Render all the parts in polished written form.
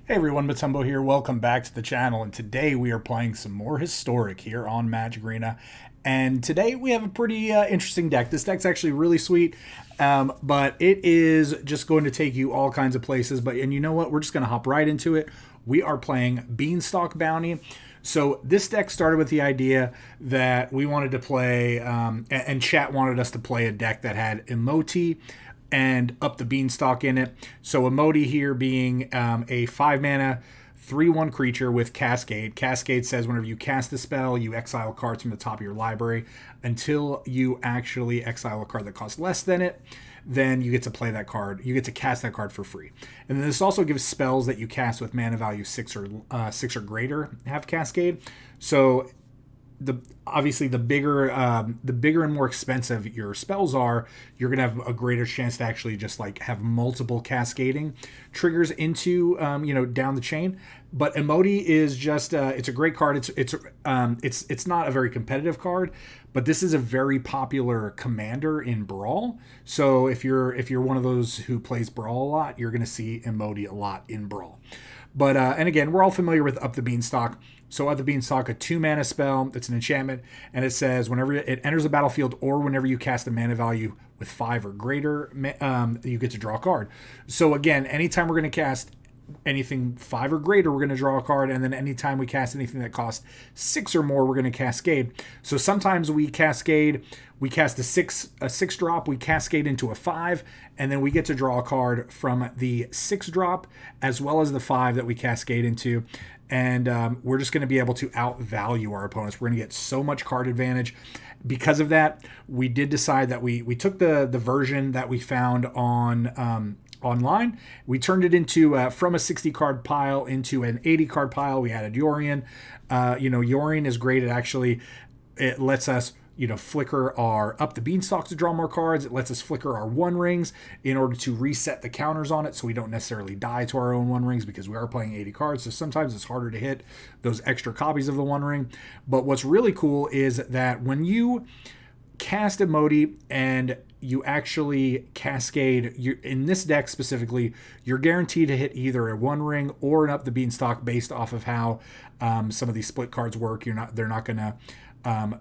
Hey everyone, Motumbo here. Welcome back to the channel, and today we are playing some more Historic here on Magic Arena. And today we have a pretty interesting deck. This deck's actually really sweet, but it is just going to take you all kinds of places. And you know what? We're just going to hop right into it. We are playing Beanstalk Bounty. So this deck started with the idea that we wanted to play, and chat wanted us to play a deck that had Imoti and up the Beanstalk in it. So Imoti here being a 5-mana 3/1 creature with Cascade. Cascade says whenever you cast a spell, you exile cards from the top of your library until you actually exile a card that costs less than it. Then you get to play that card. You get to cast that card for free. And then this also gives spells that you cast with mana value 6 or greater have Cascade. So obviously the bigger and more expensive your spells are, you're gonna have a greater chance to actually just like have multiple cascading triggers into down the chain. But Imoti is just it's a great card. It's not a very competitive card, but this is a very popular commander in Brawl. So if you're one of those who plays Brawl a lot, you're gonna see Imoti a lot in Brawl. But and again, we're all familiar with Up the Beanstalk. So Up the Beanstalk, a 2-mana spell. It's an enchantment, and it says whenever it enters the battlefield or whenever you cast a mana value with 5 or greater, you get to draw a card. So again, anytime we're going to cast anything 5 or greater, we're going to draw a card, and then anytime we cast anything that costs 6 or more, we're going to cascade. So sometimes we cast a 6 drop, we cascade into a 5, and then we get to draw a card from the 6 drop as well as the 5 that we cascade into. And we're just going to be able to outvalue our opponents. We're going to get so much card advantage. Because of that, we did decide that we took the version that we found on online. We turned it into from a 60 card pile into an 80 card pile. We added Yorion. Yorion is great. It lets us flicker our Up the Beanstalk to draw more cards. It lets us flicker our One Rings in order to reset the counters on it so we don't necessarily die to our own One Rings, because we are playing 80 cards. So sometimes it's harder to hit those extra copies of the One Ring. But what's really cool is that when you cast Imoti and you actually cascade, in this deck specifically, you're guaranteed to hit either a One Ring or an Up the Beanstalk based off of how some of these split cards work. They're not going to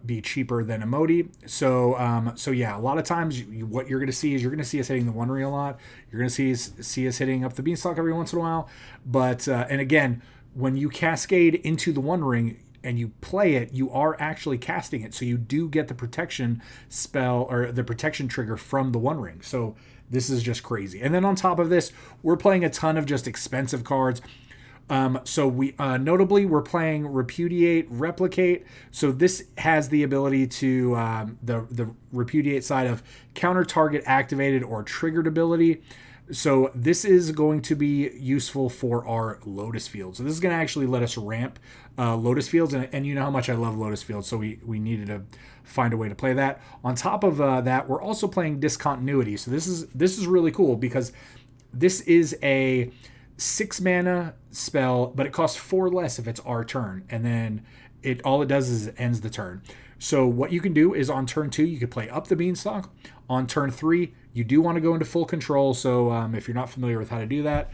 be cheaper than Imoti. So yeah, a lot of times what you're going to see is you're going to see us hitting the One Ring a lot. You're going to see us hitting Up the Beanstalk every once in a while. But and again, when you cascade into the One Ring and you play it, you are actually casting it. So you do get the protection spell or the protection trigger from the One Ring. So this is just crazy. And then on top of this, we're playing a ton of just expensive cards. So we notably we're playing Repudiate, Replicate. So this has the ability to the Repudiate side of counter target activated or triggered ability. So this is going to be useful for our Lotus Field. So this is going to actually let us ramp Lotus Fields, and you know how much I love Lotus Fields, so we needed to find a way to play that. On top of that, we're also playing Discontinuity. So this is really cool because this is a 6-mana spell, but it costs 4 less if it's our turn, and then all it does is it ends the turn. So what you can do is on turn 2 you could play Up the Beanstalk. On turn 3 you do want to go into full control. So if you're not familiar with how to do that,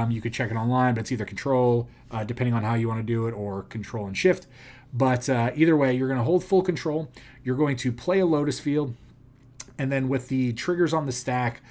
you could check it online, but it's either control, depending on how you want to do it, or control and shift. But either way, you're going to hold full control. You're going to play a Lotus Field, and then with the triggers on the stack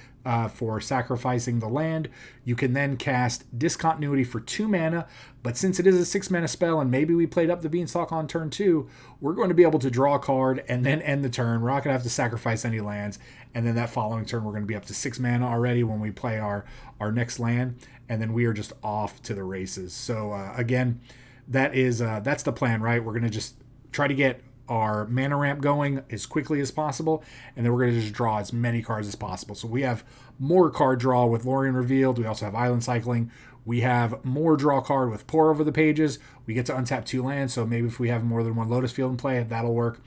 for sacrificing the land, you can then cast Discontinuity for 2 mana. But since it is a 6-mana spell, and maybe we played Up the Beanstalk on turn 2, we're going to be able to draw a card and then end the turn. We're not going to have to sacrifice any lands. And then that following turn, we're going to be up to 6 mana already when we play our next land. And then we are just off to the races. So again, that's the plan, right? We're going to just try to get our mana ramp going as quickly as possible, and then we're going to just draw as many cards as possible. So we have more card draw with Yorion Revealed. We also have Island Cycling. We have more draw card with Pour Over the Pages. We get to untap 2 lands, so maybe if we have more than one Lotus Field in play, that'll work.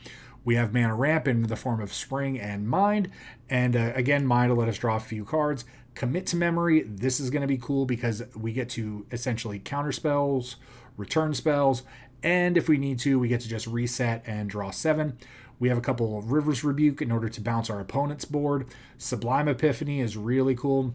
We have mana ramp in the form of Spring and Mind, and again, Mind will let us draw a few cards. Commit to Memory. This is going to be cool because we get to essentially counter spells, return spells, and if we need to, we get to just reset and draw 7. We have a couple of Rivers Rebuke in order to bounce our opponent's board. Sublime Epiphany is really cool.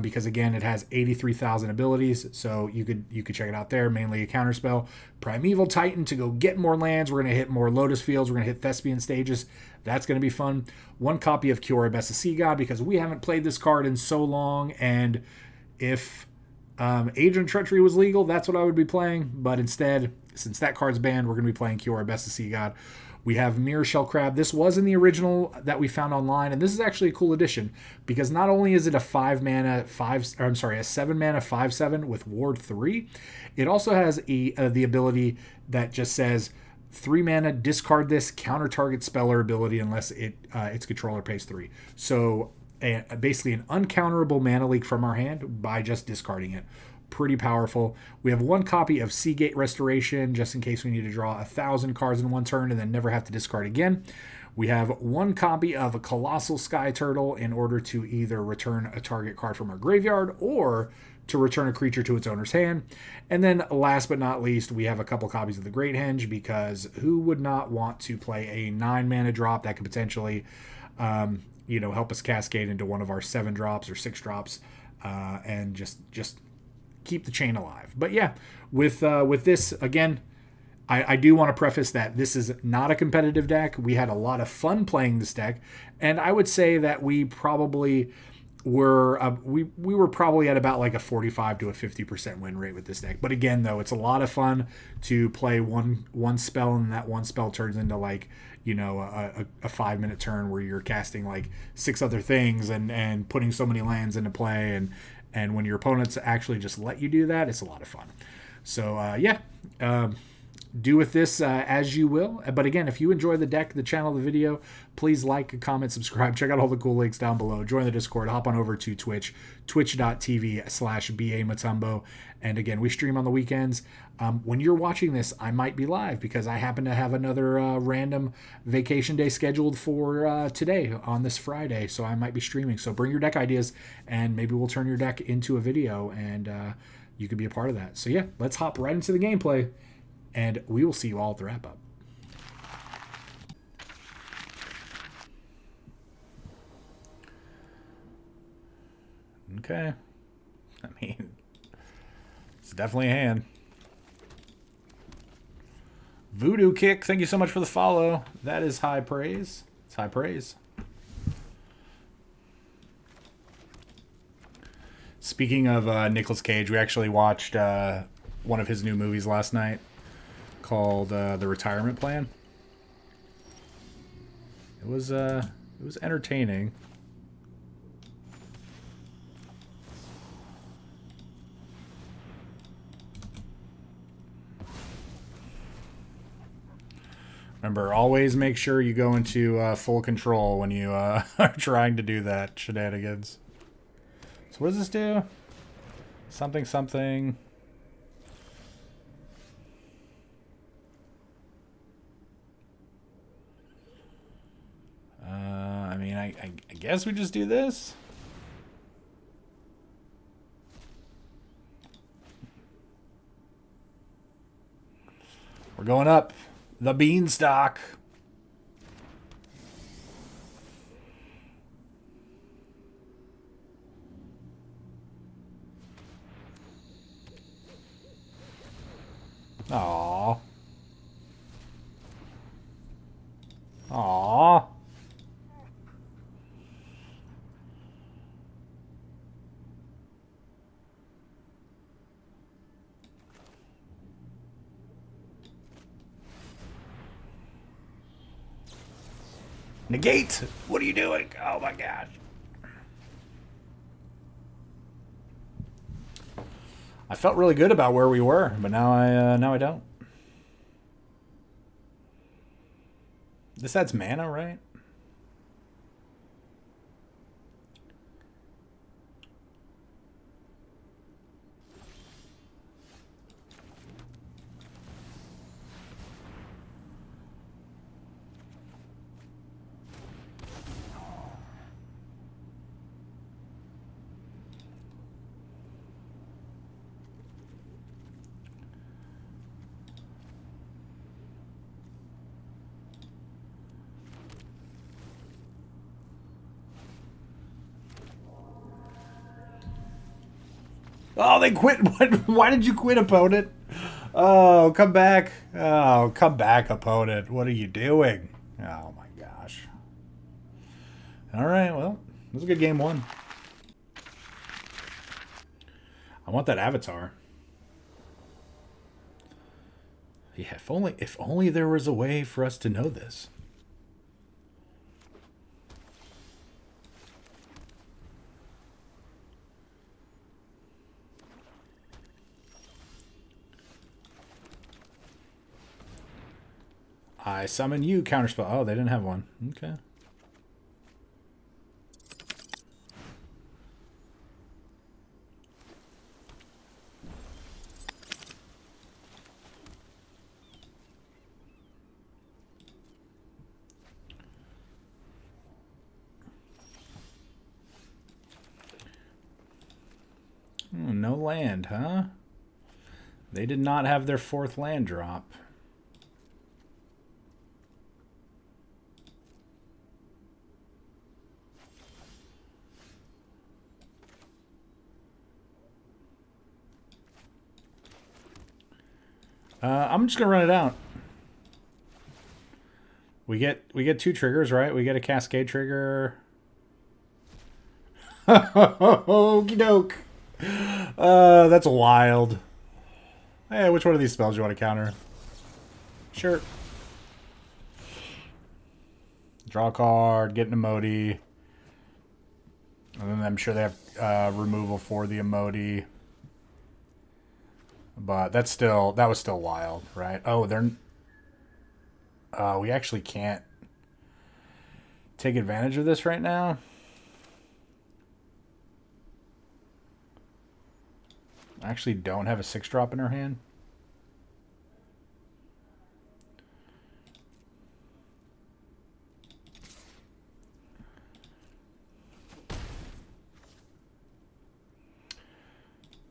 because again it has 83,000 abilities, so you could check it out there. Mainly a counterspell. Primeval Titan to go get more lands. We're going to hit more Lotus Fields. We're going to hit Thespian Stages. That's going to be fun. One copy of Kiora Best of Sea God, because we haven't played this card in so long, and if Agent Treachery was legal, that's what I would be playing. But instead, since that card's banned, we're going to be playing Kiora Best of Sea God. We have Mirrorshell Crab. This was in the original that we found online, and this is actually a cool addition because not only is it a 7 mana 5/7 with Ward 3, it also has the ability that just says 3 mana, discard this, counter target spell or ability unless its controller pays 3. So basically an uncounterable mana leak from our hand by just discarding it. Pretty powerful. We have one copy of Seagate Restoration, just in case we need to draw 1,000 cards in one turn and then never have to discard again. We have one copy of a Colossal Sky Turtle in order to either return a target card from our graveyard or to return a creature to its owner's hand. And then last but not least, we have a couple copies of the Great Henge, because who would not want to play a 9 mana drop that could potentially help us cascade into one of our 7 drops or 6 drops, and just keep the chain alive. But yeah, with this, again, I do want to preface that this is not a competitive deck. We had a lot of fun playing this deck, and I would say that we probably were we were probably at about like a 45 to a 50% win rate with this deck. But again, though, it's a lot of fun to play one spell, and that one spell turns into like a 5-minute turn where you're casting like 6 other things and putting so many lands into play, and when your opponents actually just let you do that, it's a lot of fun. So do with this as you will. But again, if you enjoy the deck, the channel, the video, please like, comment, subscribe. Check out all the cool links down below. Join the Discord. Hop on over to Twitch, twitch.tv/BA Motumbo. And again, we stream on the weekends. When you're watching this, I might be live because I happen to have another random vacation day scheduled for today on this Friday. So I might be streaming. So bring your deck ideas, and maybe we'll turn your deck into a video, and you could be a part of that. So yeah, let's hop right into the gameplay, and we will see you all at the wrap-up. Okay. I mean, it's definitely a hand. Voodoo Kick, thank you so much for the follow. That is high praise. It's high praise. Speaking of Nicolas Cage, we actually watched one of his new movies last night called The Retirement Plan. It was entertaining. Remember, always make sure you go into full control when you are trying to do that shenanigans. So what does this do? Something, something. I mean, I guess we just do this. We're going up. The Beanstalk. Aww. Aww. Negate! What are you doing? Oh my gosh. I felt really good about where we were, but now I don't. This adds mana, right? Oh, they quit. Why did you quit, opponent? Oh, come back. Oh, come back, opponent. What are you doing? Oh, my gosh. All right, well, it was a good game one. I want that avatar. Yeah, if only there was a way for us to know this. I summon you, counterspell. Oh, they didn't have one. Okay. No land, huh? They did not have their fourth land drop. I'm just gonna run it out. We get two triggers, right? We get a Cascade trigger. Okie doke. That's wild. Hey, which one of these spells do you want to counter? Sure. Draw a card, get an Imoti. And then I'm sure they have removal for the Imoti. But that was still wild, right? Oh, we actually can't take advantage of this right now. I actually don't have a 6-drop in our hand.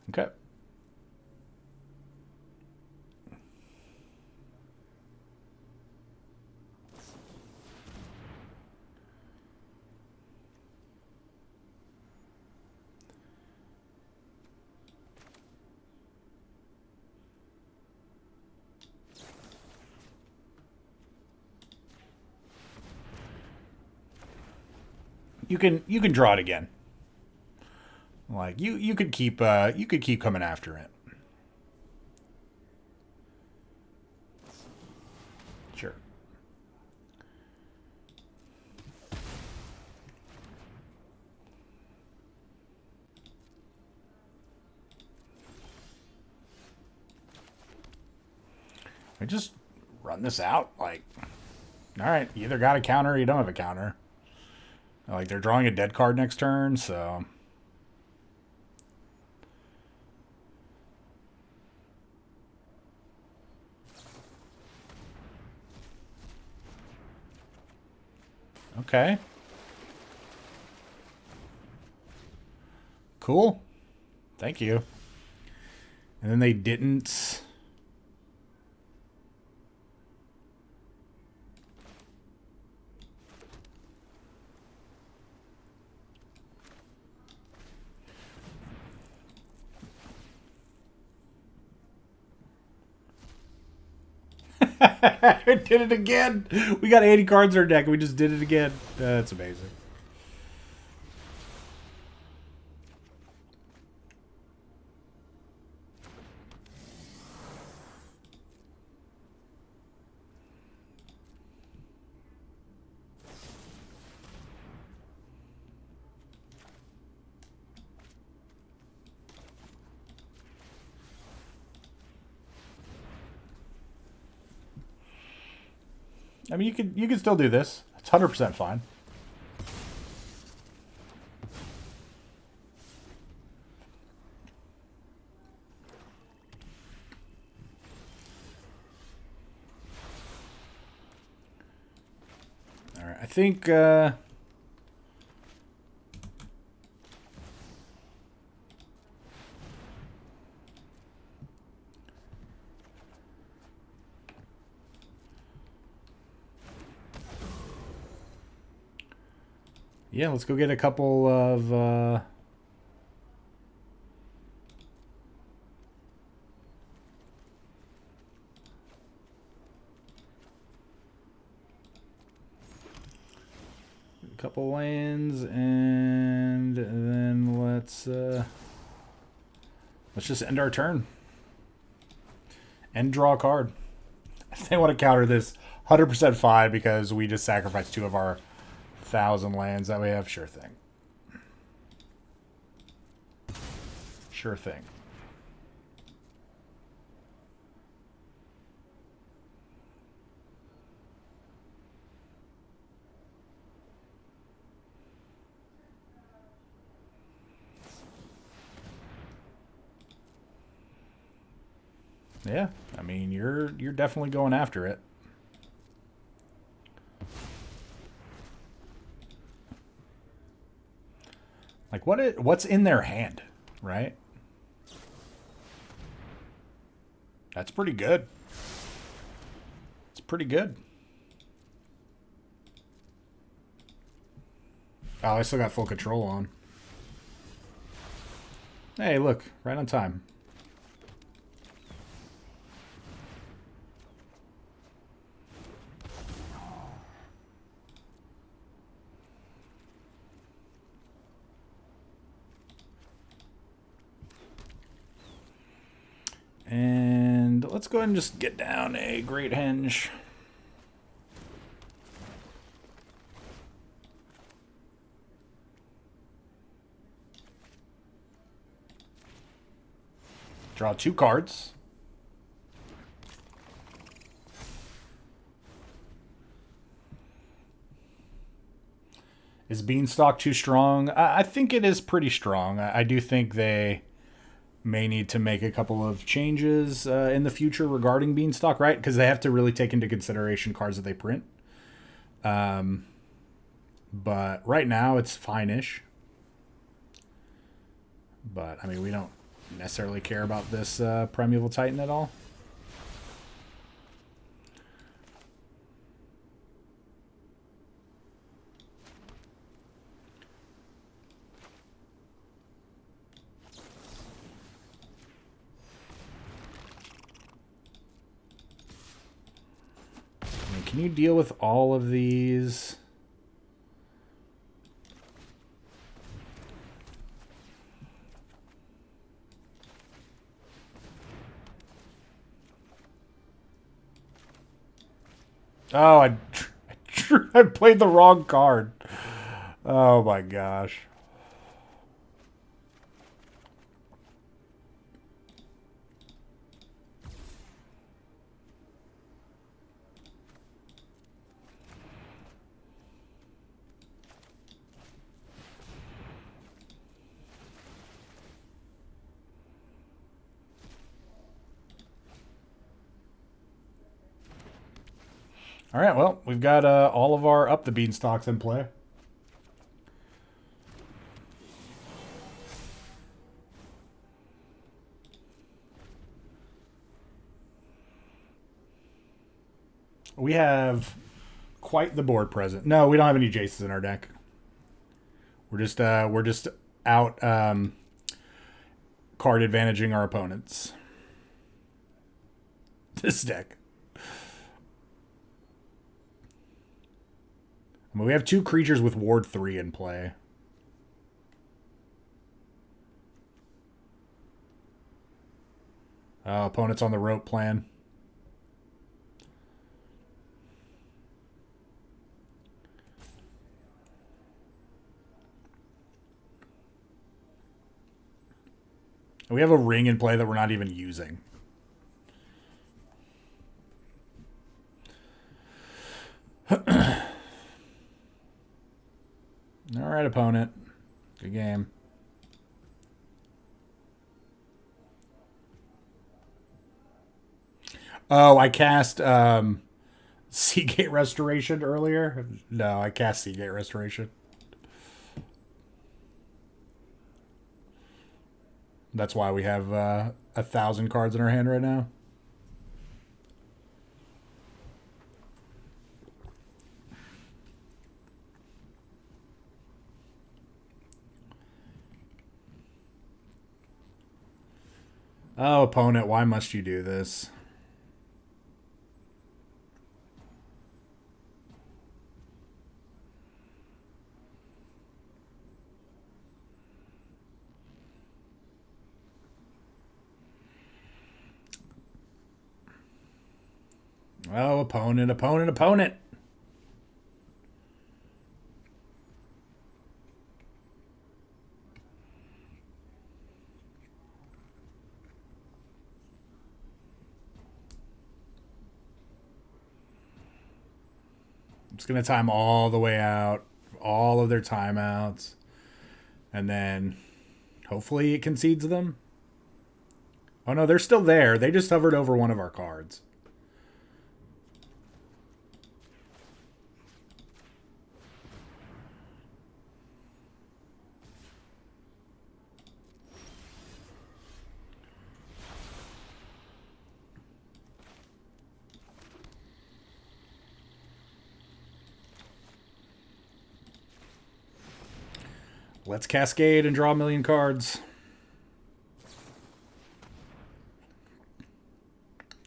Okay. You can draw it again. Like you could keep coming after it. Sure. I just run this out like, all right, you either got a counter or you don't have a counter. Like, they're drawing a dead card next turn, so... Okay. Cool. Thank you. And then they didn't... I did it again. We got 80 cards in our deck. And we just did it again. That's amazing. I mean, you can still do this. It's 100% fine. All right, I think. Yeah, let's go get a couple of... couple lands, and then let's just end our turn and draw a card. If they want to counter this, 100% fine, because we just sacrificed 2 of our 1,000 lands that we have. Sure thing. Sure thing. Yeah, I mean, you're definitely going after it. Like, what's in their hand, right? That's pretty good. It's pretty good. Oh, I still got full control on. Hey, look, right on time. And let's go ahead and just get down a Great Henge. Draw 2 cards. Is Beanstalk too strong? I think it is pretty strong. I do think they may need to make a couple of changes in the future regarding Beanstalk, right? Because they have to really take into consideration cards that they print. But right now it's fine-ish. But, I mean, we don't necessarily care about this Primeval Titan at all. Can you deal with all of these? Oh, I played the wrong card. Oh my gosh. All right, well, we've got all of our Up the Beanstalks in play. We have quite the board present. No, we don't have any Jaces in our deck. We're just out card advantaging our opponents. This deck. I mean, we have 2 creatures with Ward 3 in play. Opponent's on the rope plan. We have a ring in play that we're not even using. All right, opponent. Good game. Oh, I cast Seagate Restoration earlier. No, I cast Seagate Restoration. That's why we have 1,000 cards in our hand right now. Oh, opponent, why must you do this? Oh, opponent, opponent, opponent. I'm just going to time all the way out, all of their timeouts, and then hopefully it concedes them. Oh, no, they're still there. They just hovered over one of our cards. Let's Cascade and draw a million cards.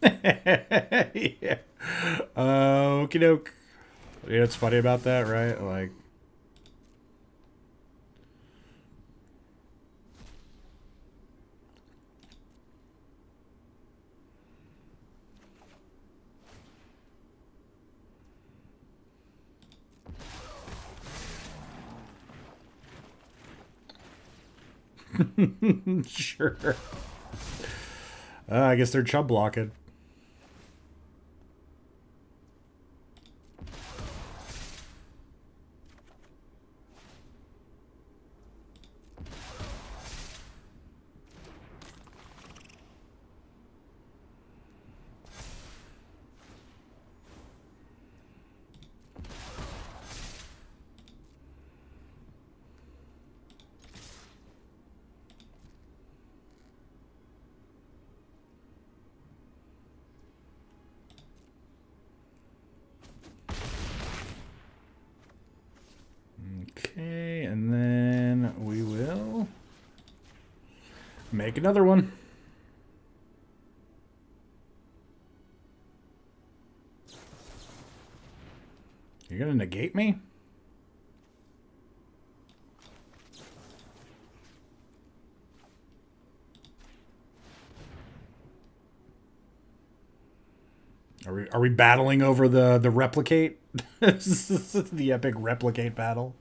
Yeah. Okie doke. You know what's funny about that, right? Like, sure. I guess they're chub blocking. Okay, and then we will make another one. You're gonna negate me? Are we battling over the replicate? The epic replicate battle.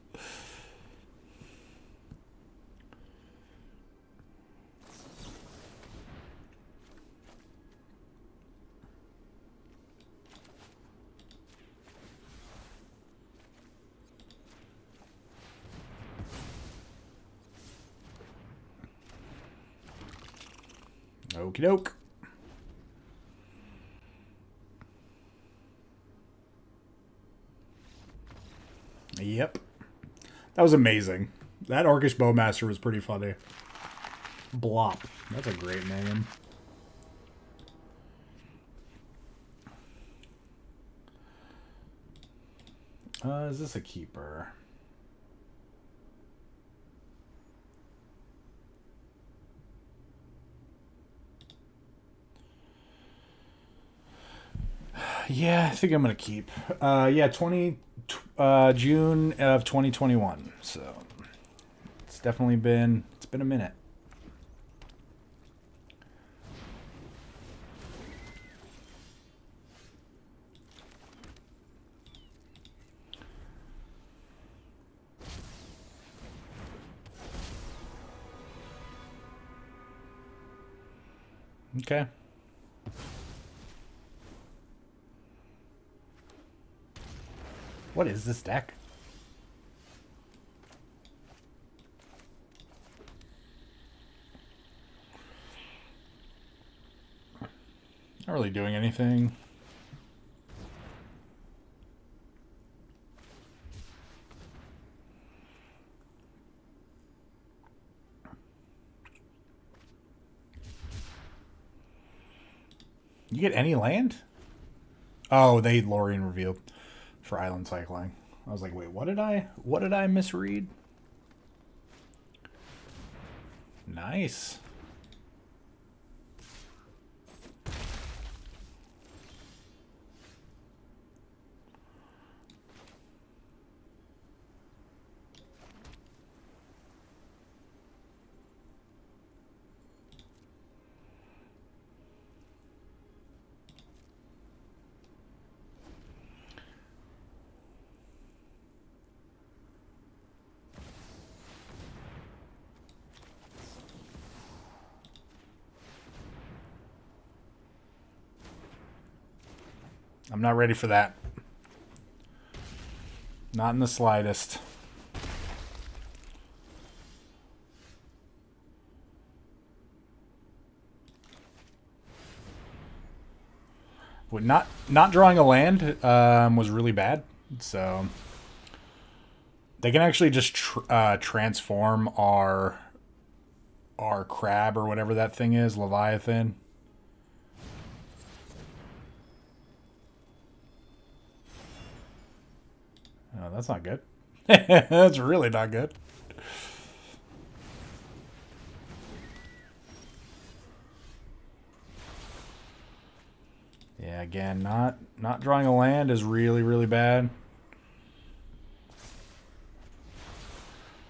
Okie doke. Yep. That was amazing. That Orcish Bowmaster was pretty funny. Blop. That's a great name. Is this a keeper? Yeah, I think I'm gonna keep. Yeah, June of 2021. So it's definitely been a minute. Okay. What is this deck? Not really doing anything. You get any land? Oh, they Lorien revealed for island cycling. I was like, wait, what did I misread? Nice. I'm not ready for that. Not in the slightest. Not drawing a land was really bad. So they can actually just transform our crab or whatever that thing is, Leviathan. Oh, that's not good. That's really not good. Yeah, again, not drawing a land is really, really bad.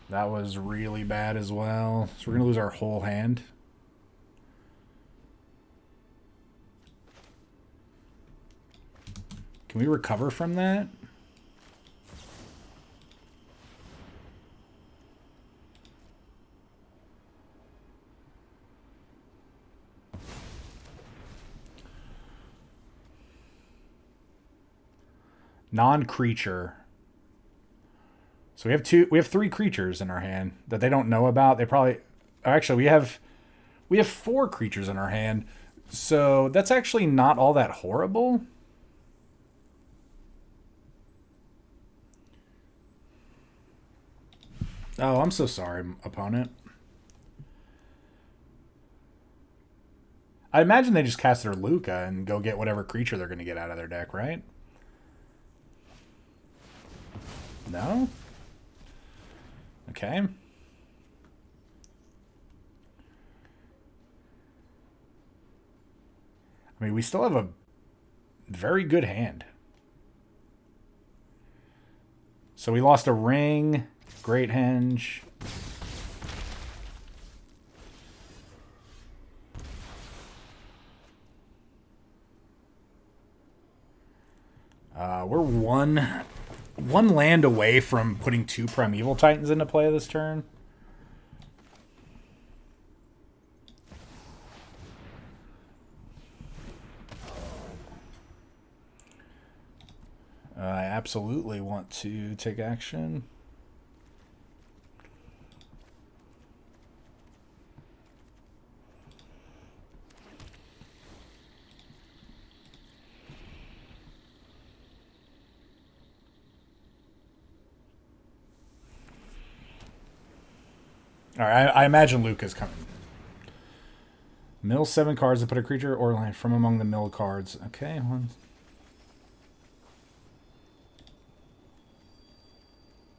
That was really bad as well. So we're going to lose our whole hand. Can we recover from that? Non-creature. So we have 3 creatures in our hand that they don't know about. They probably actually we have 4 creatures in our hand. So that's actually not all that horrible. Oh, I'm so sorry, opponent. I imagine they just cast their Luca and go get whatever creature they're going to get out of their deck, right? No? Okay. I mean, we still have a very good hand. So we lost a ring, Great Henge. We're one land away from putting 2 Primeval Titans into play this turn. I absolutely want to take action. Alright, I imagine Luke is coming. Mill 7 cards to put a creature or land from among the mill cards. Okay, one.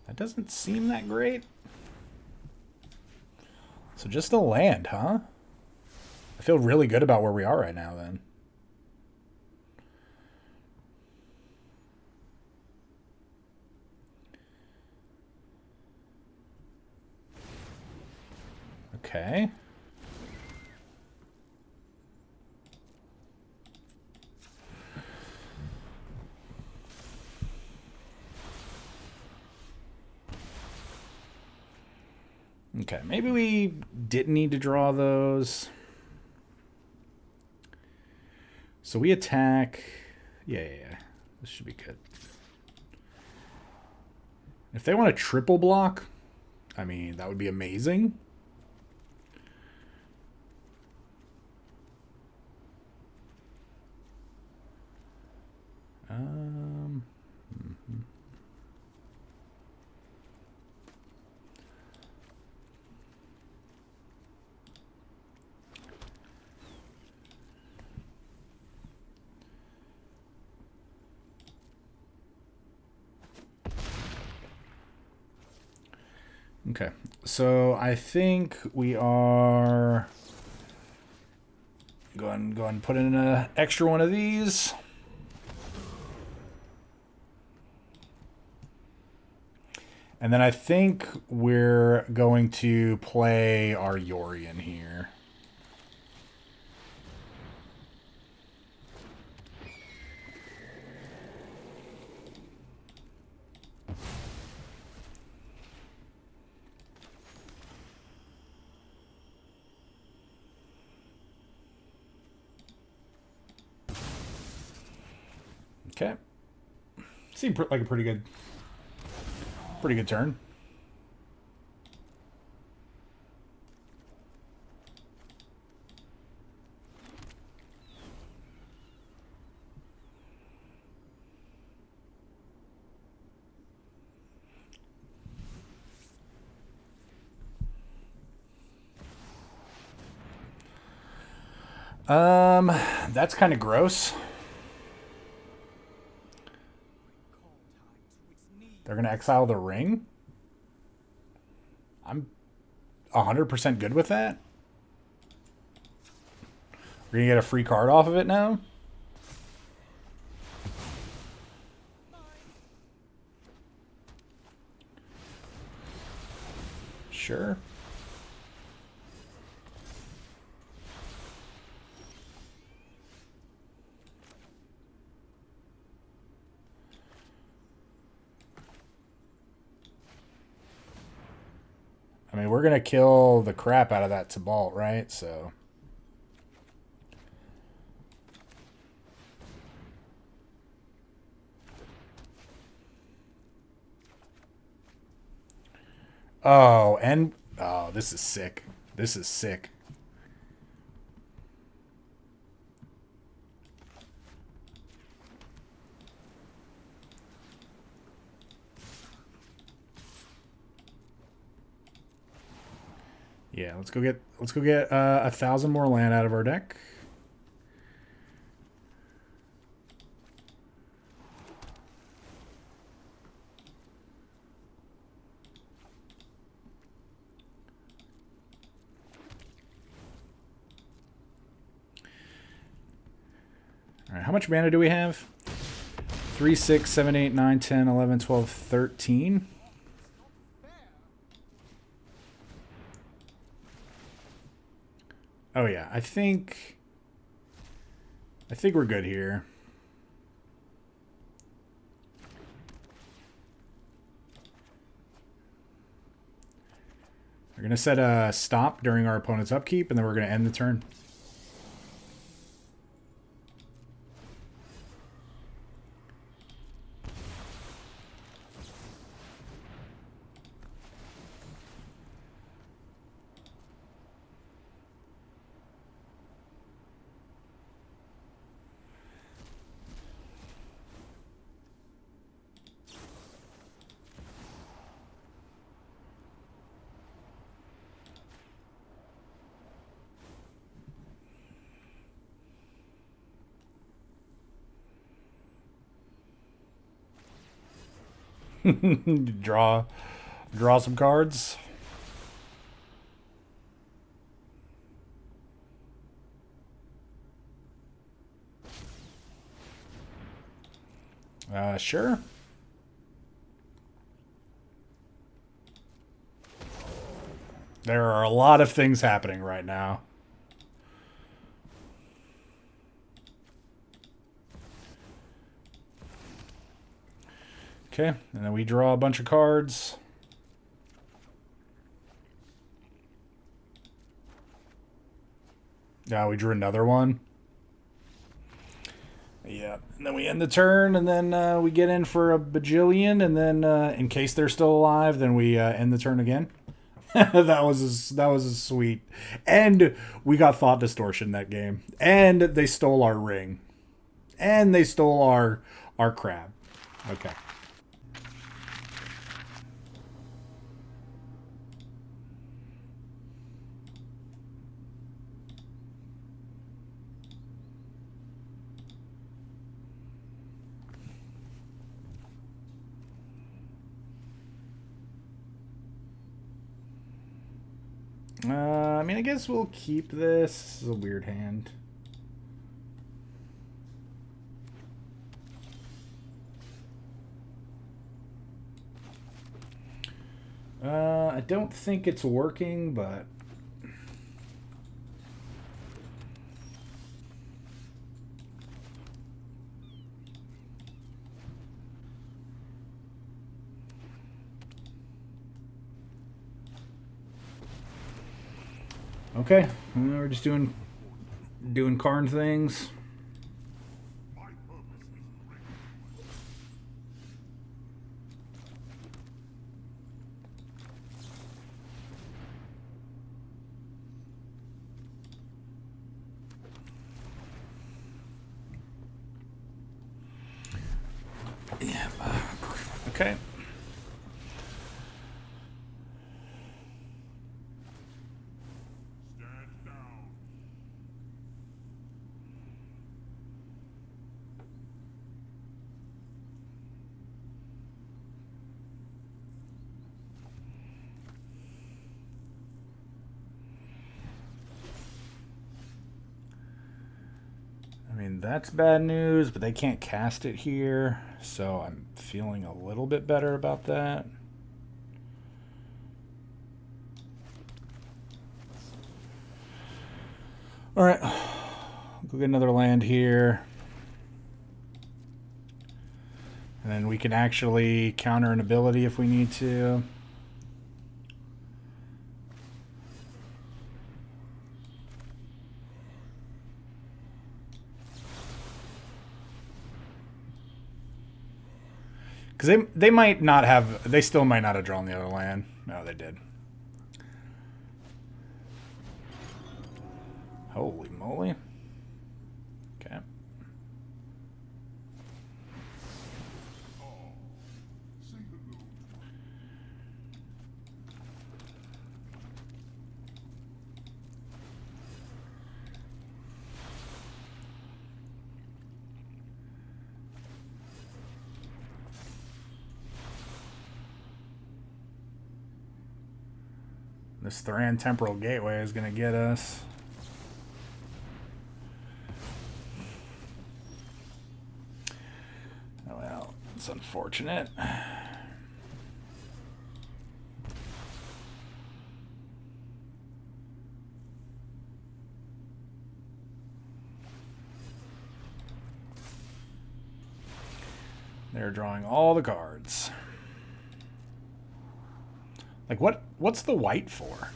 That doesn't seem that great. So just a land, huh? I feel really good about where we are right now, then. Okay. Okay, maybe we didn't need to draw those. So we attack. Yeah. This should be good. If they want a triple block, I mean, that would be amazing. Okay, so I think we are going to put in an extra one of these. And then I think we're going to play our Yorion here. Okay. Seemed like a pretty good turn. That's kind of gross. They're going to exile the ring? I'm 100% good with that. We're going to get a free card off of it now? Sure. I mean, we're going to kill the crap out of that Tibalt, right? So... Oh, and... Oh, this is sick. This is sick. Yeah, let's go get 1,000 more land out of our deck. All right, how much mana do we have? 3, 6, 7, 8, 9, 10, 11, 12, 13. Oh yeah, I think we're good here. We're gonna set a stop during our opponent's upkeep, and then we're gonna end the turn. draw some cards. Sure. There are a lot of things happening right now. Okay, and then we draw a bunch of cards. Yeah, we drew another one. Yeah, and then we end the turn, and then we get in for a bajillion, and then in case they're still alive, then we end the turn again. that was sweet. And we got Thought Distortion that game, and they stole our ring, and they stole our crab. Okay. I mean, I guess we'll keep this. This is a weird hand. I don't think it's working, but... Okay, we're just doing Karn things. Okay. I mean, that's bad news, but they can't cast it here, so I'm feeling a little bit better about that. All right, go get another land here. And then we can actually counter an ability if we need to. Because they might not have, they still might not have drawn the other land. No, they did. Holy moly. Okay. This Thran Temporal Gateway is going to get us. Oh, well, it's unfortunate. They're drawing all the cards. Like, what's the white for?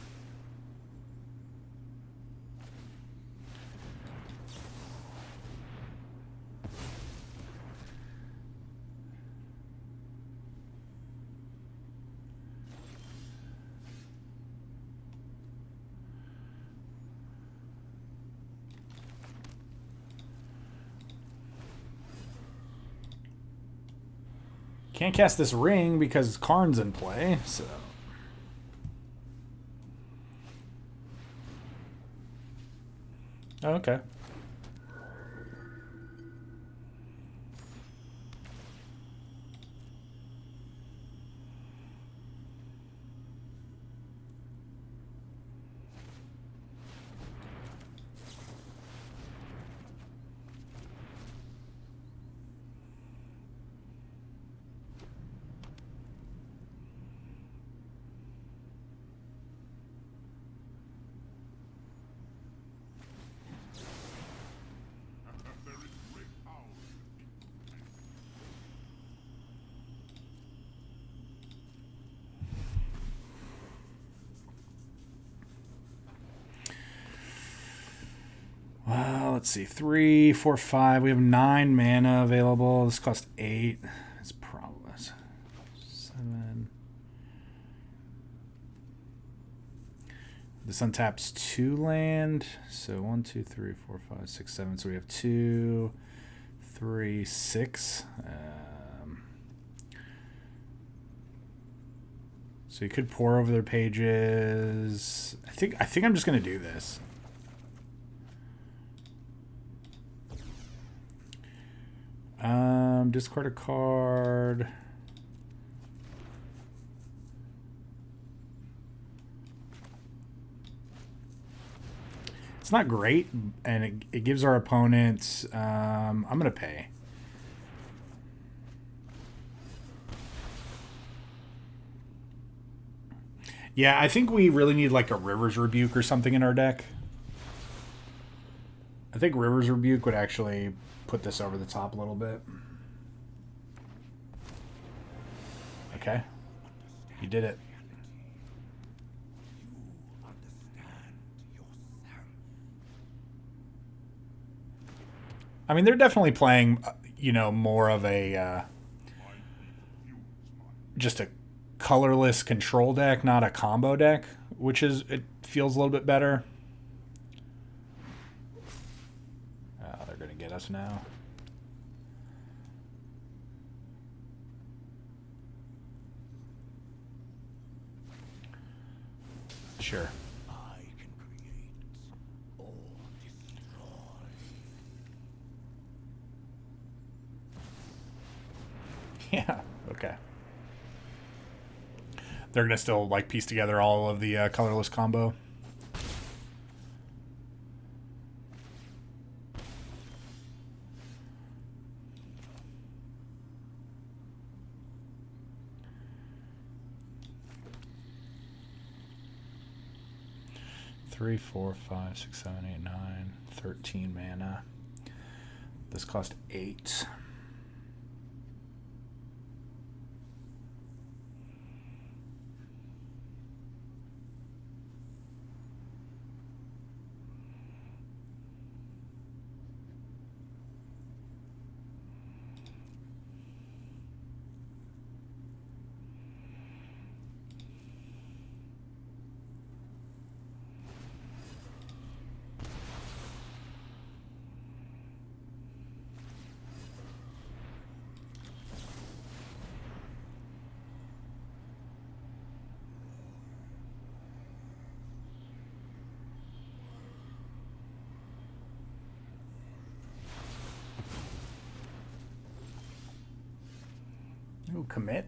Can't cast this ring because Karn's in play, so... Okay. Let's see, 3, 4, 5. We have 9 mana available. This costs 8. It's probably 7. This untaps 2 land. So 1, 2, 3, 4, 5, 6, 7. So we have 2, 3, 6. So you could pour over their pages. I think I'm just gonna do this. Discard a card. It's not great, and it gives our opponents... I'm going to pay. Yeah, I think we really need like a River's Rebuke or something in our deck. I think River's Rebuke would actually put this over the top a little bit. Okay. You did it. I mean, they're definitely playing, you know, more of a just a colorless control deck, not a combo deck, which is, it feels a little bit better. Oh, they're going to get us now. Sure. I can create or destroy. Yeah, okay. They're going to still, like, piece together all of the colorless combo. Three, 4, 5, 6, 7, 8, 9, 13 mana. This cost 8. Ooh, commit.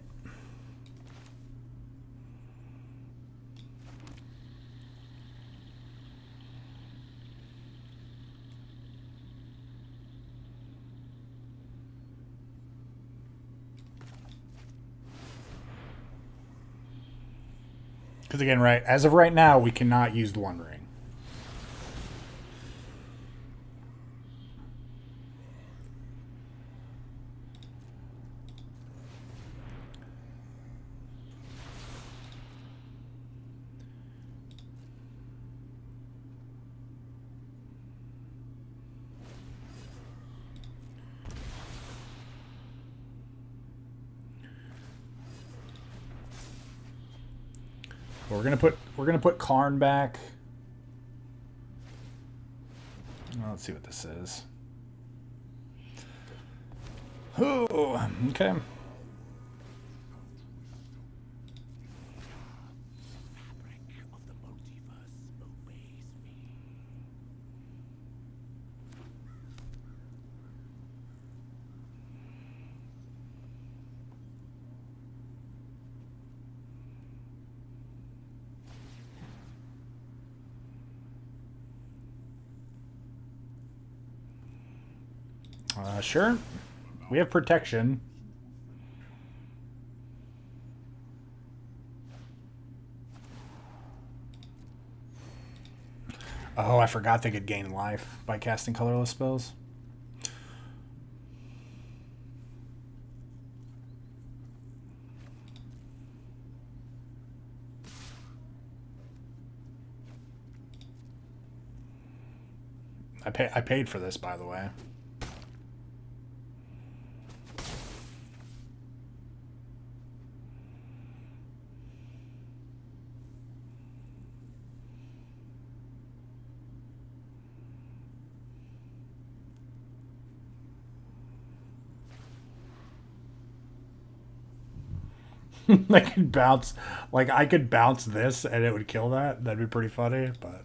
Because again, right, as of right now, we cannot use the One Ring. We're gonna put Karn back. Well, let's see what this is. Oh, okay. Fabric of the multiverse obeys me. Sure. We have protection. Oh, I forgot they could gain life by casting colorless spells. I paid for this, by the way. I could bounce, like I could bounce this and it would kill that. That'd be pretty funny, but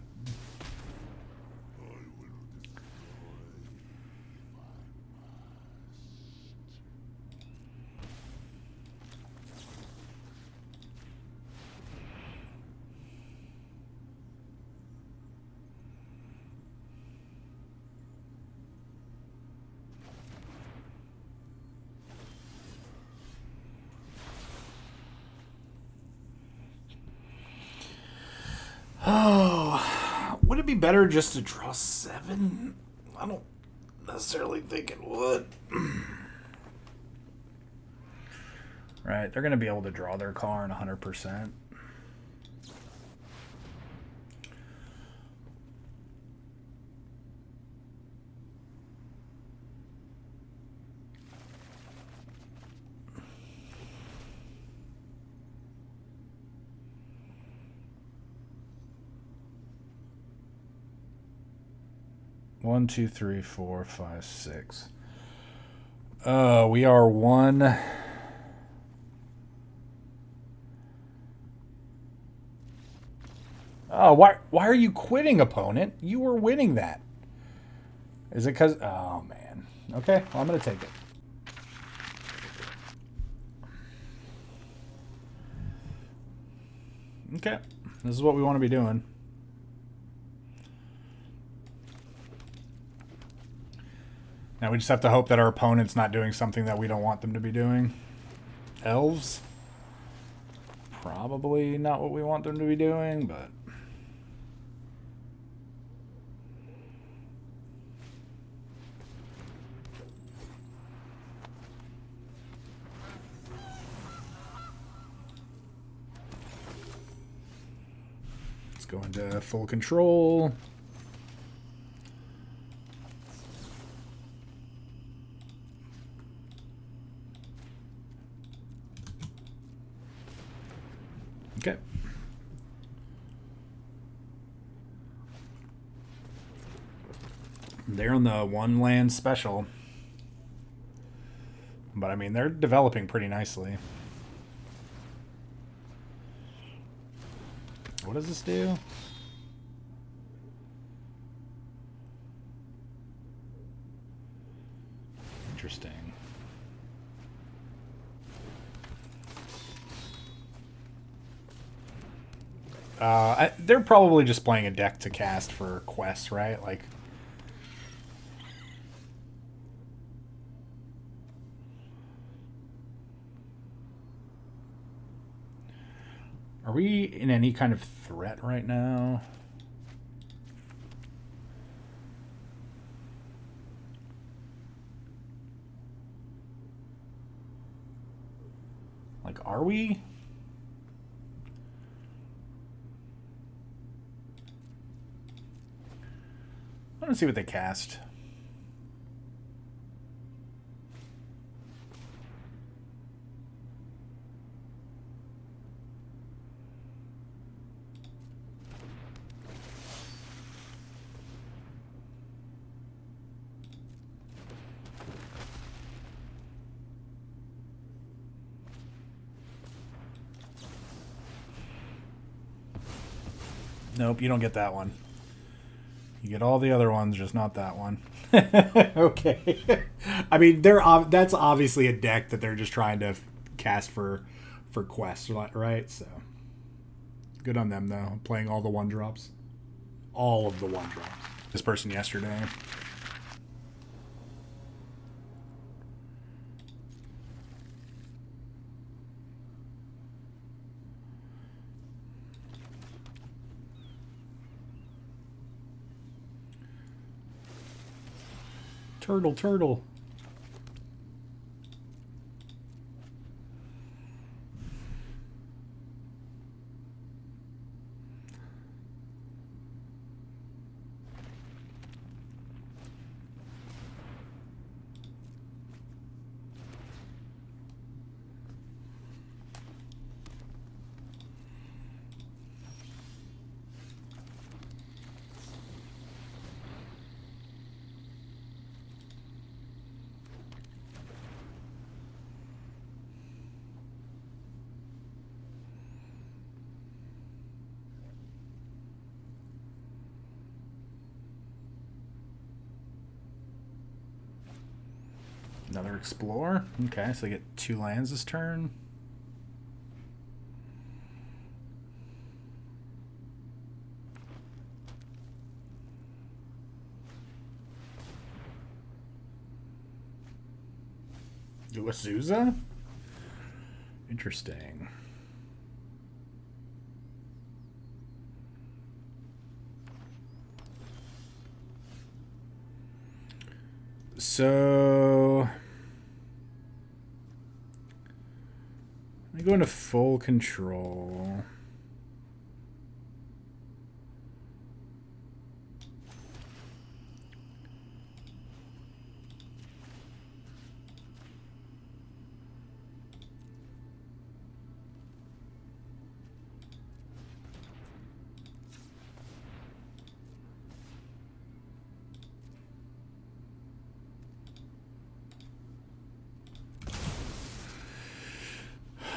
oh, would it be better just to draw 7? I don't necessarily think it would. Right, they're going to be able to draw their Karn 100%. One, two, three, 4, 5, 6. We are one. Oh, why are you quitting, opponent? You were winning that. Is it because... Oh, man. Okay, well, I'm going to take it. Okay, this is what we want to be doing. Now we just have to hope that our opponent's not doing something that we don't want them to be doing. Elves? Probably not what we want them to be doing, but... Let's go into full control. Okay. They're on the one land special. But I mean, they're developing pretty nicely. What does this do? Interesting. They're probably just playing a deck to cast for quests, right? Like, are we in any kind of threat right now? Like, are we? I want to see what they cast. Nope, you don't get that one. You get all the other ones, just not that one. Okay. I mean, that's obviously a deck that they're just trying to cast for quests, right? So good on them though, playing all the one drops, all of the one drops. This person yesterday. Turtle, turtle. Another explore. Okay, so they get 2 lands this turn. Do Azusa? Interesting. So I go into full control.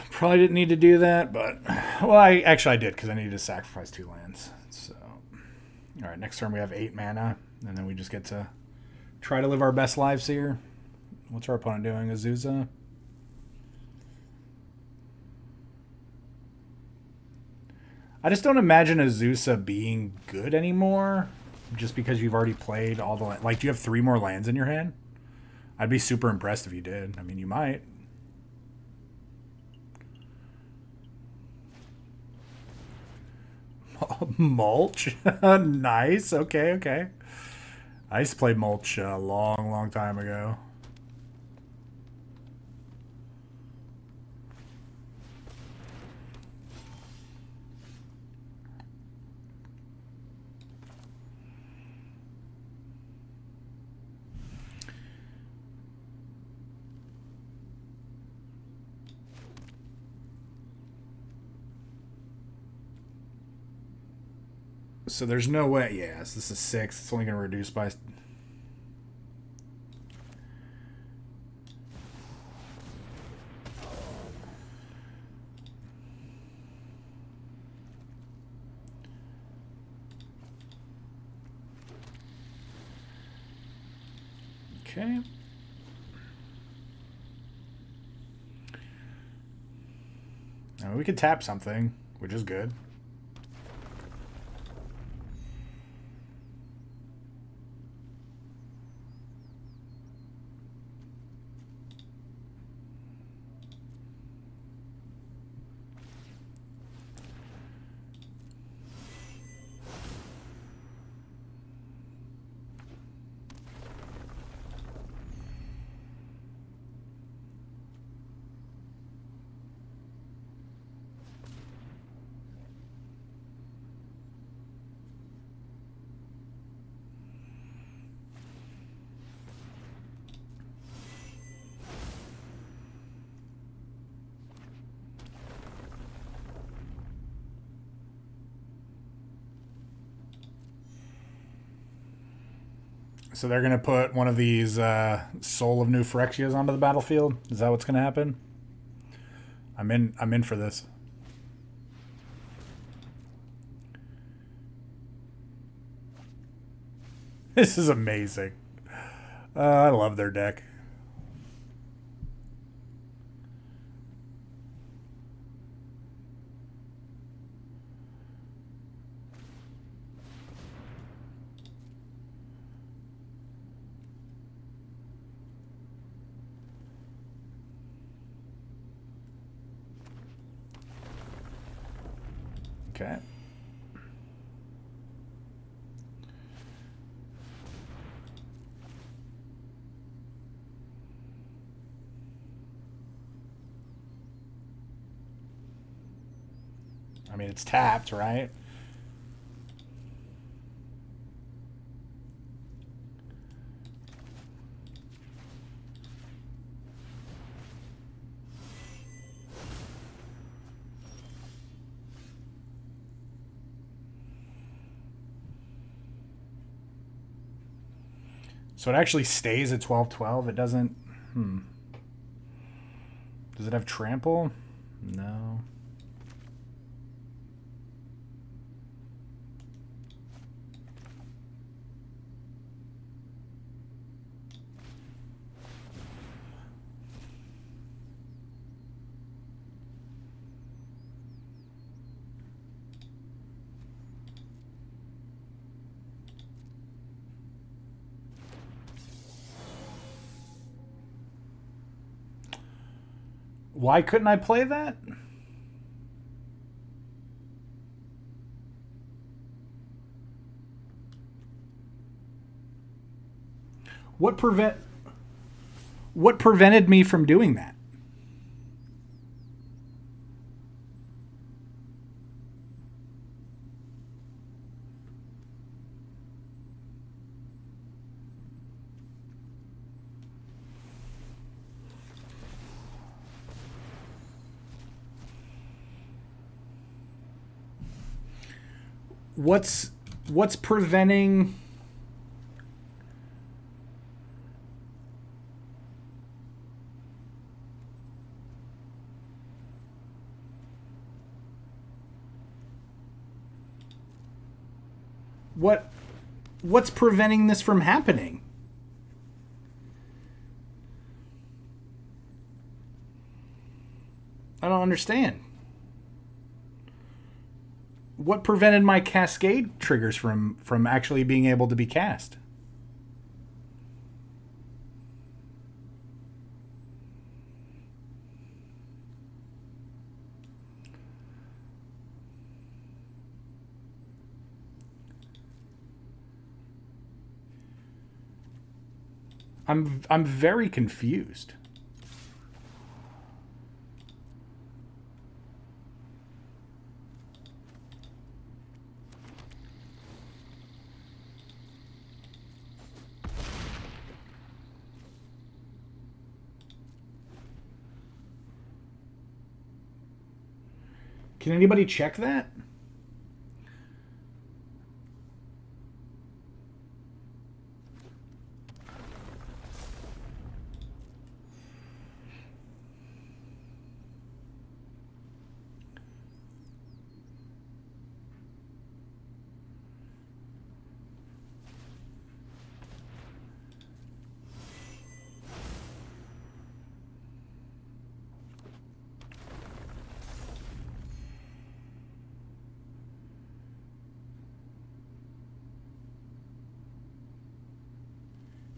Probably didn't need to do that, but Well, I did because I needed to sacrifice 2 lands. So, all right, next turn we have 8 mana, and then we just get to try to live our best lives here. What's our opponent doing? Azusa? I just don't imagine Azusa being good anymore just because you've already played all the... Like, do you have 3 more lands in your hand? I'd be super impressed if you did. I mean, you might. Mulch? Nice. Okay, okay. I used to play Mulch a long, long time ago. So there's no way. Yes, this is 6. It's only going to reduce by... Okay. I mean, we could tap something, which is good. So they're gonna put one of these Soul of New Phyrexias onto the battlefield. Is that what's gonna happen? I'm in for this. This is amazing. I love their deck. Okay. I mean, it's tapped, right? So it actually stays at 12/12. It doesn't... Does it have trample? No. Why couldn't I play that? What prevented me from doing that? What's preventing... What's preventing this from happening? I don't understand. What prevented my Cascade triggers from actually being able to be cast? I'm very confused. Can anybody check that?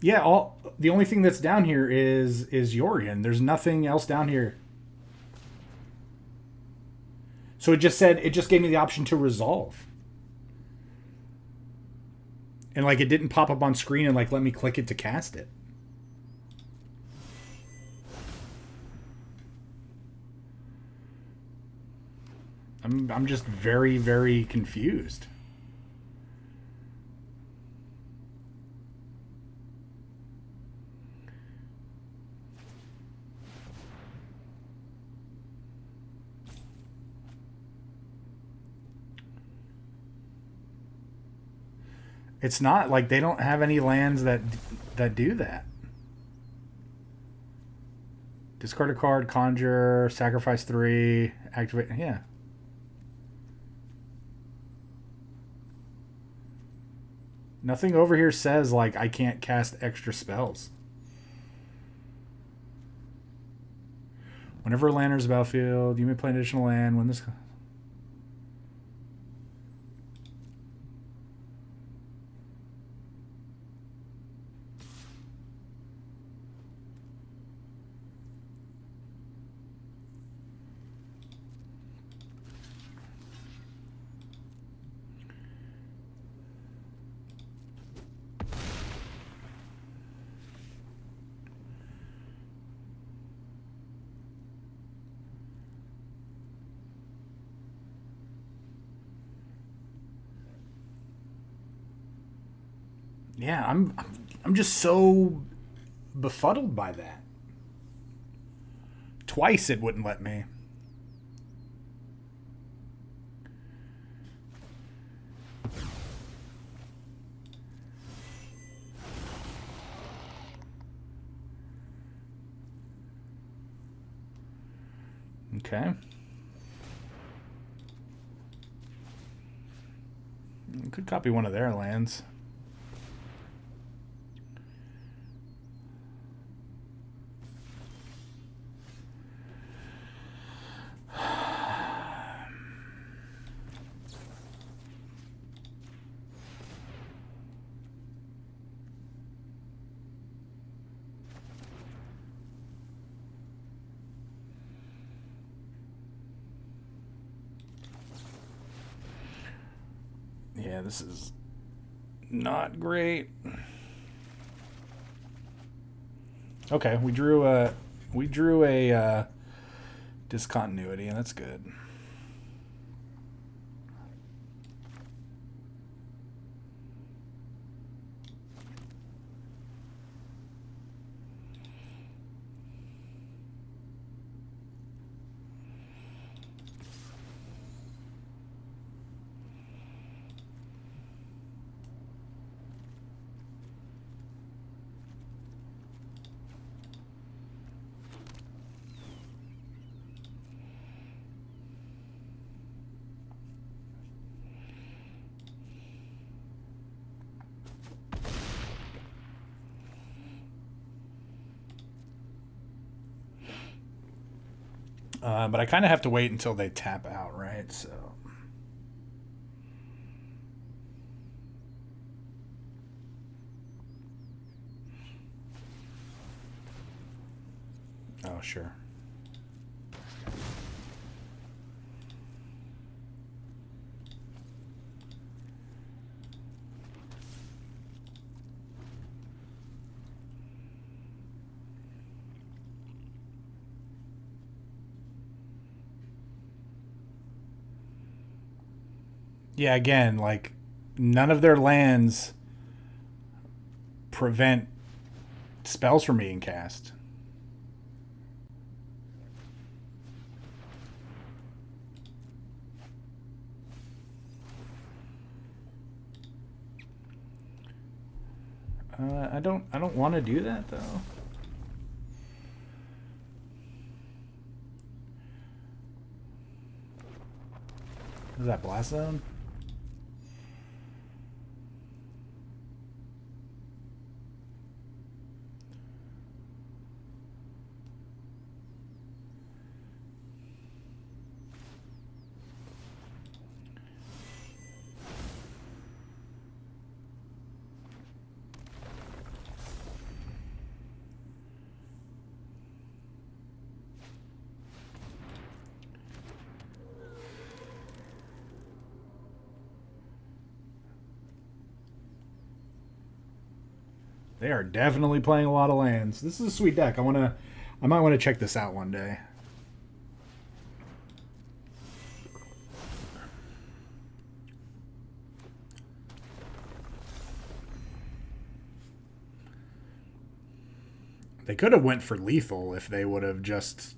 Yeah, the only thing that's down here is Yorion. There's nothing else down here. So it just gave me the option to resolve. And like it didn't pop up on screen and like let me click it to cast it. I'm just very, very confused. It's not like they don't have any lands that do that. Discard a card, conjure, sacrifice 3, activate. Yeah. Nothing over here says like I can't cast extra spells. Whenever a land enters the battlefield, you may play an additional land when this. Yeah, I'm just so befuddled by that. Twice it wouldn't let me. Okay. Could copy one of their lands. Yeah, this is not great. Okay, we drew a discontinuity, and that's good. But I kind of have to wait until they tap out, right? So. Oh, sure. Yeah, again, like, none of their lands prevent spells from being cast. I don't want to do that though. Is that blast zone? They are definitely playing a lot of lands. This is a sweet deck. I might want to check this out one day. They could have went for lethal if they would have just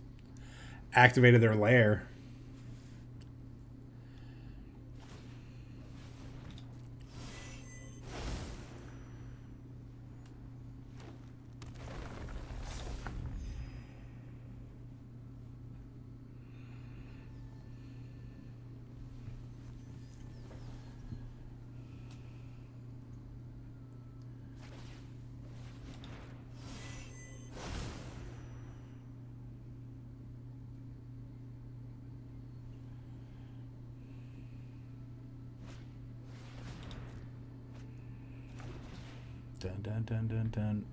activated their lair. Dun, dun, dun, dun, dun.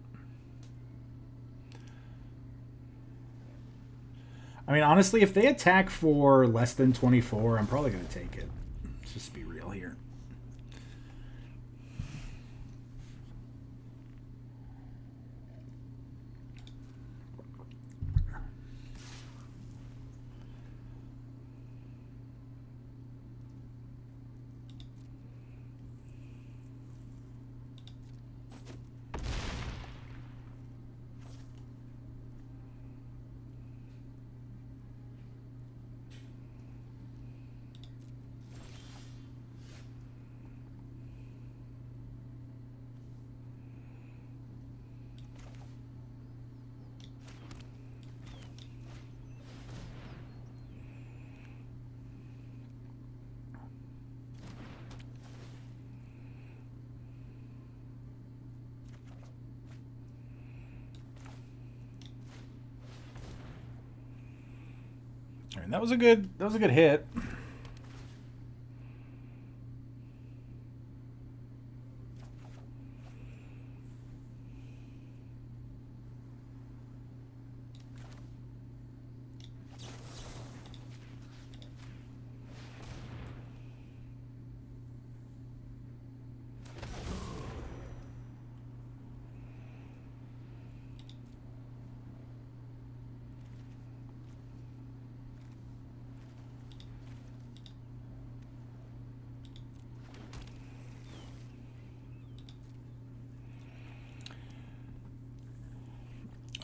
I mean, honestly, if they attack for less than 24, I'm probably going to take it. Let's just be real here. All right, that was a good hit.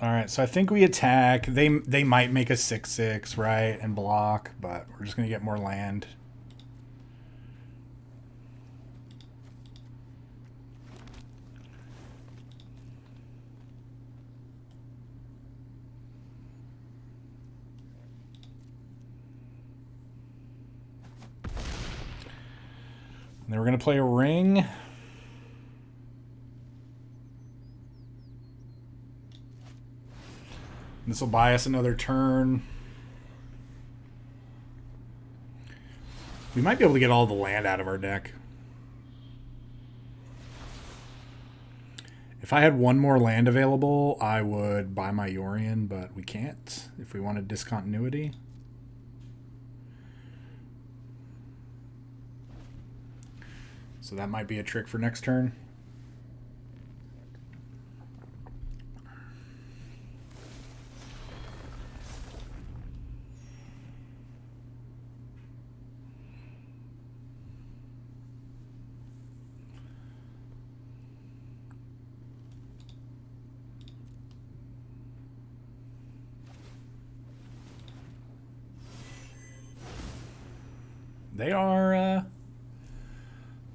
All right, so I think we attack. They might make a 6/6, right, and block, but we're just gonna get more land. And then we're gonna play a ring. This will buy us another turn. We might be able to get all the land out of our deck. If I had one more land available, I would buy my Yorion, but we can't if we wanted Discontinuity. So that might be a trick for next turn.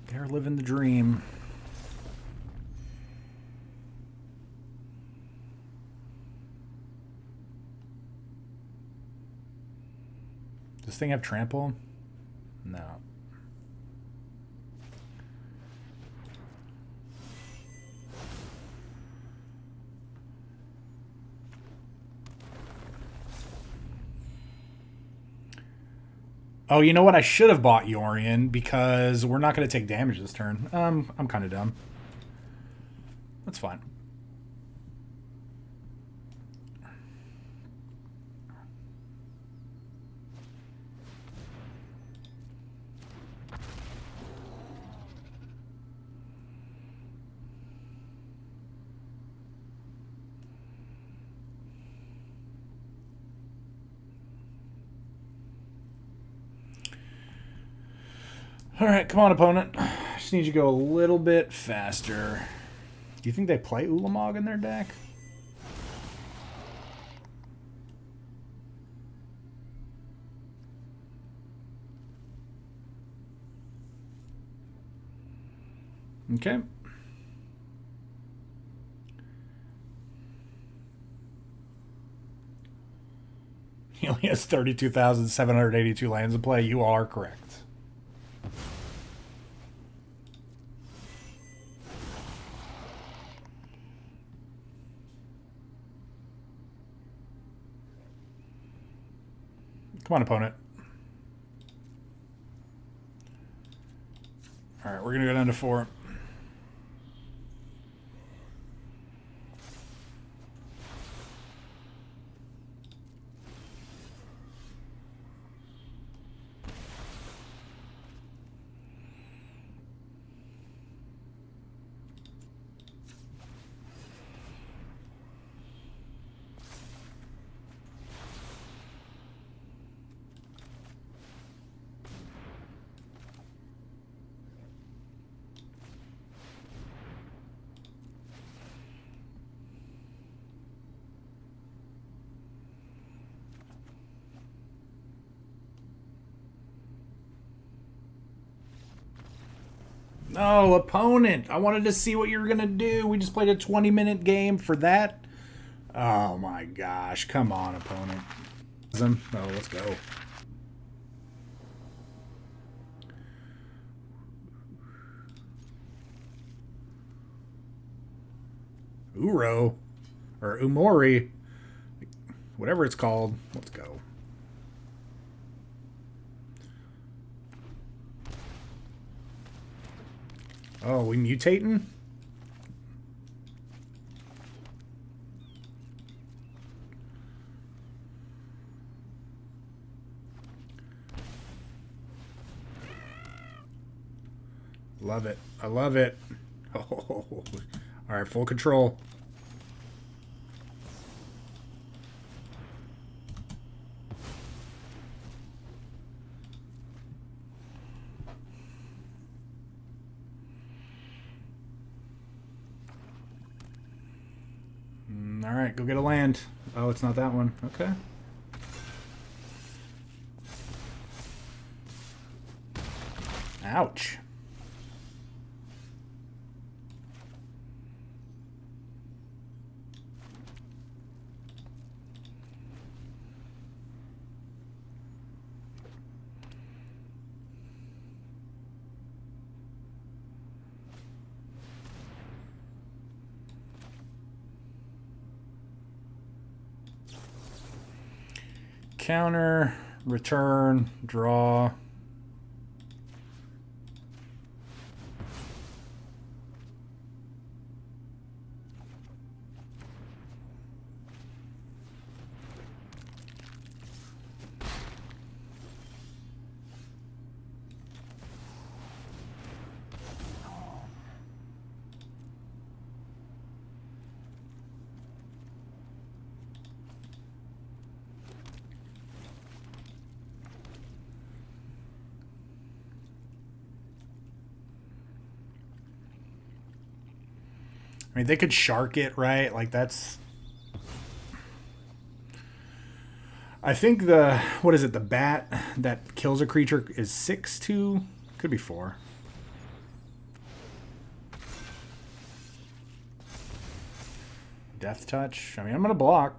They're living the dream. Does this thing have trample? No. Oh, you know what? I should have bought Yorion because we're not going to take damage this turn. I'm kind of dumb. That's fine. All right, come on, opponent. Just need you to go a little bit faster. Do you think they play Ulamog in their deck? Okay. He only has 32,782 lands in play. You are correct. Come on, opponent. All right, we're going to go down to 4. No, opponent. I wanted to see what you were going to do. We just played a 20-minute game for that. Oh, my gosh. Come on, opponent. Oh, let's go. Uro. Or Umori. Whatever it's called. Let's go. Oh, we mutating? Love it. I love it. Oh, all right, full control. All right, go get a land. Oh, it's not that one. Okay. Ouch. Counter, return, draw. I mean, they could shark it, right? Like, that's... I think the... What is it? The bat that kills a creature is 6/2? Could be 4. Death touch. I mean, I'm going to block.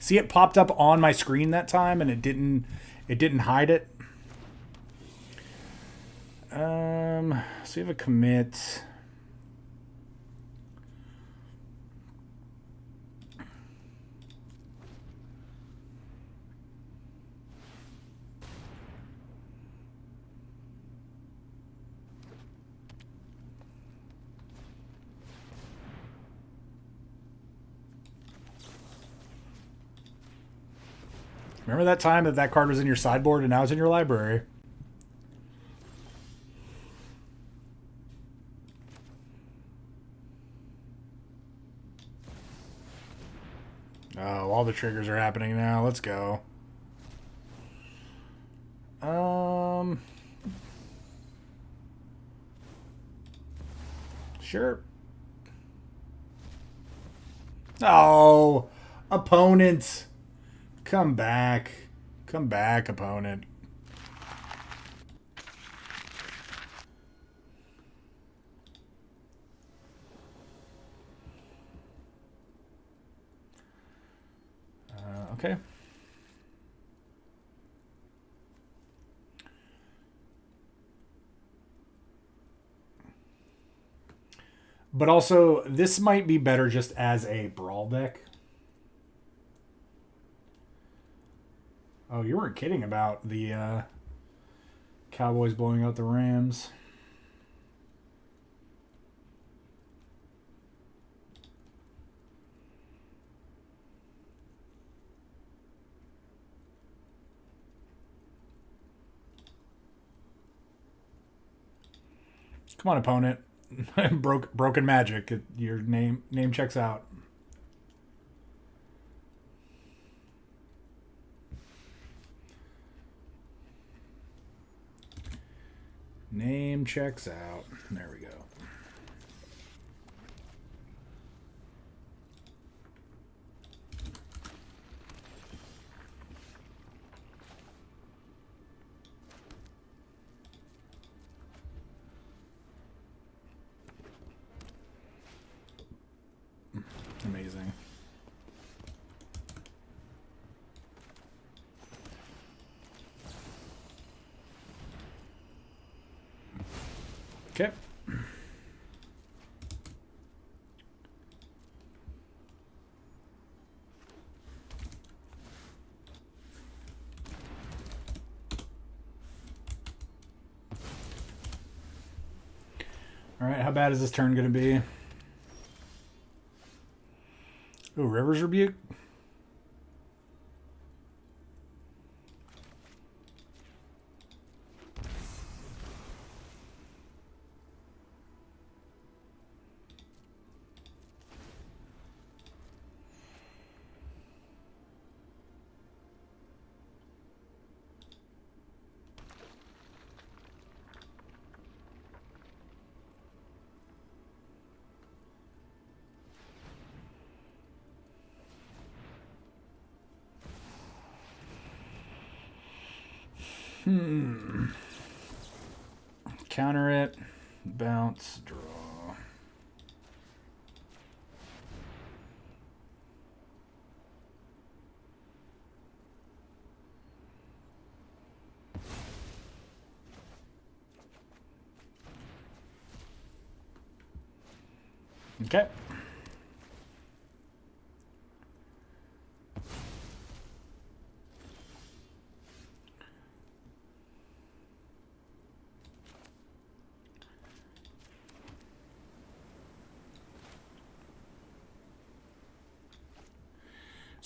See, it popped up on my screen that time, and it didn't hide it. So we have a commit. Remember that time that card was in your sideboard and now it's in your library? Oh, all the triggers are happening now. Let's go. Sure. Oh, opponent. Come back. Come back, opponent. Okay. But also, this might be better just as a brawl deck. Oh, you weren't kidding about the Cowboys blowing out the Rams. Come on, opponent. Broken magic. Your name checks out. Name checks out. There we go. Amazing. Okay. All right, how bad is this turn going to be? Ooh, River's Rebuke. Counter it. Bounce. Draw. Okay.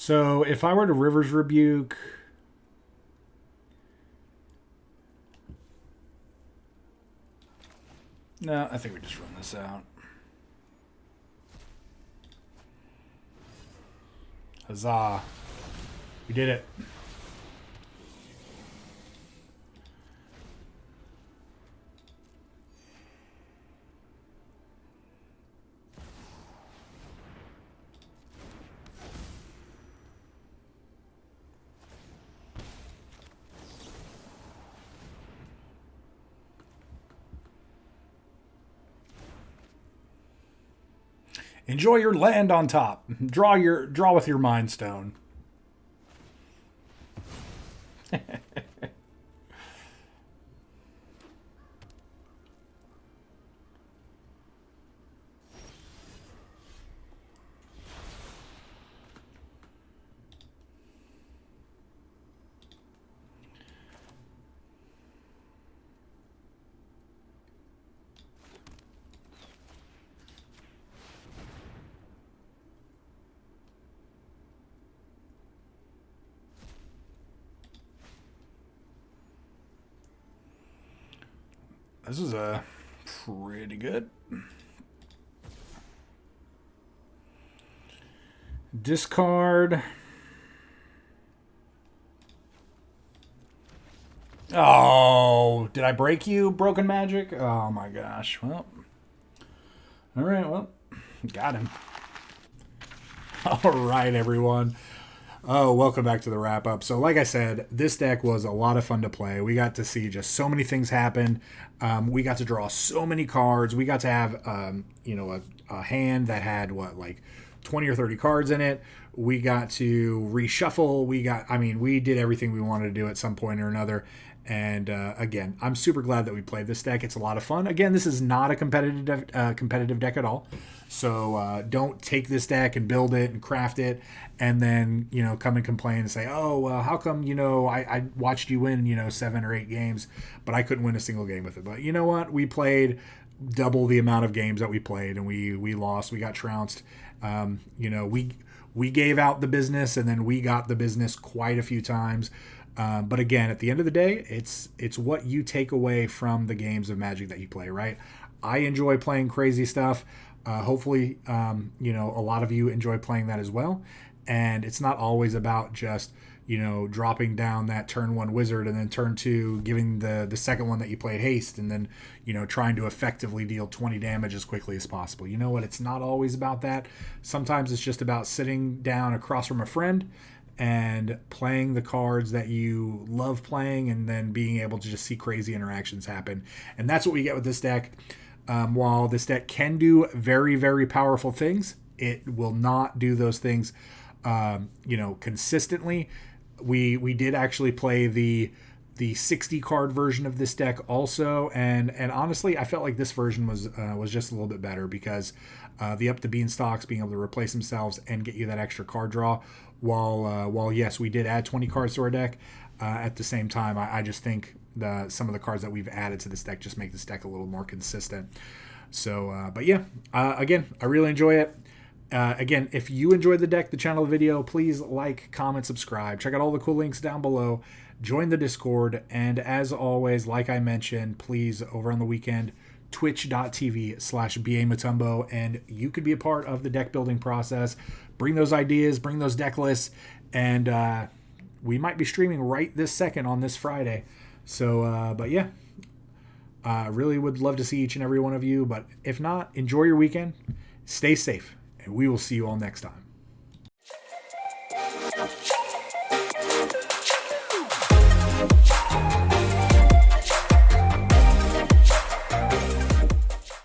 So if I were to River's Rebuke, no, I think we just run this out. Huzzah. We did it. Enjoy your land on top. Draw with your Mind Stone. This is a pretty good. Discard. Oh, did I break you, Broken Magic? Oh my gosh. Well, all right. Well, got him. All right, everyone. Oh, welcome back to the wrap up. So, like I said, this deck was a lot of fun to play. We got to see just so many things happen. We got to draw so many cards. We got to have, a hand that had like 20 or 30 cards in it. We got to reshuffle. We did everything we wanted to do at some point or another. And again, I'm super glad that we played this deck. It's a lot of fun. Again, this is not a competitive deck at all. So don't take this deck and build it and craft it and then, come and complain and say, oh, well, how come, I watched you win, 7 or 8 games, but I couldn't win a single game with it. But you know what? We played double the amount of games that we played and we lost. We got trounced. We gave out the business and then we got the business quite a few times. But again, at the end of the day, it's what you take away from the games of Magic that you play, right? I enjoy playing crazy stuff. Hopefully, a lot of you enjoy playing that as well. And it's not always about just, dropping down that turn 1 wizard and then turn 2 giving the second one that you played haste and then, trying to effectively deal 20 damage as quickly as possible. You know what? It's not always about that. Sometimes it's just about sitting down across from a friend and playing the cards that you love playing and then being able to just see crazy interactions happen. And that's what we get with this deck. While this deck can do very, very powerful things, it will not do those things, consistently. We did actually play the 60 card version of this deck also, and honestly, I felt like this version was just a little bit better because the up to Beanstalks being able to replace themselves and get you that extra card draw. While yes, we did add 20 cards to our deck, at the same time, I just think some of the cards that we've added to this deck just make this deck a little more consistent. So, but yeah, again, I really enjoy it. Again, if you enjoyed the deck, the channel, the video, please like, comment, subscribe. Check out all the cool links down below. Join the Discord. And as always, like I mentioned, please, over on the weekend, twitch.tv/BA Motumbo, and you could be a part of the deck building process. Bring those ideas, bring those deck lists, and we might be streaming right this second on this Friday. So, but yeah, I really would love to see each and every one of you. But if not, enjoy your weekend, stay safe, and we will see you all next time.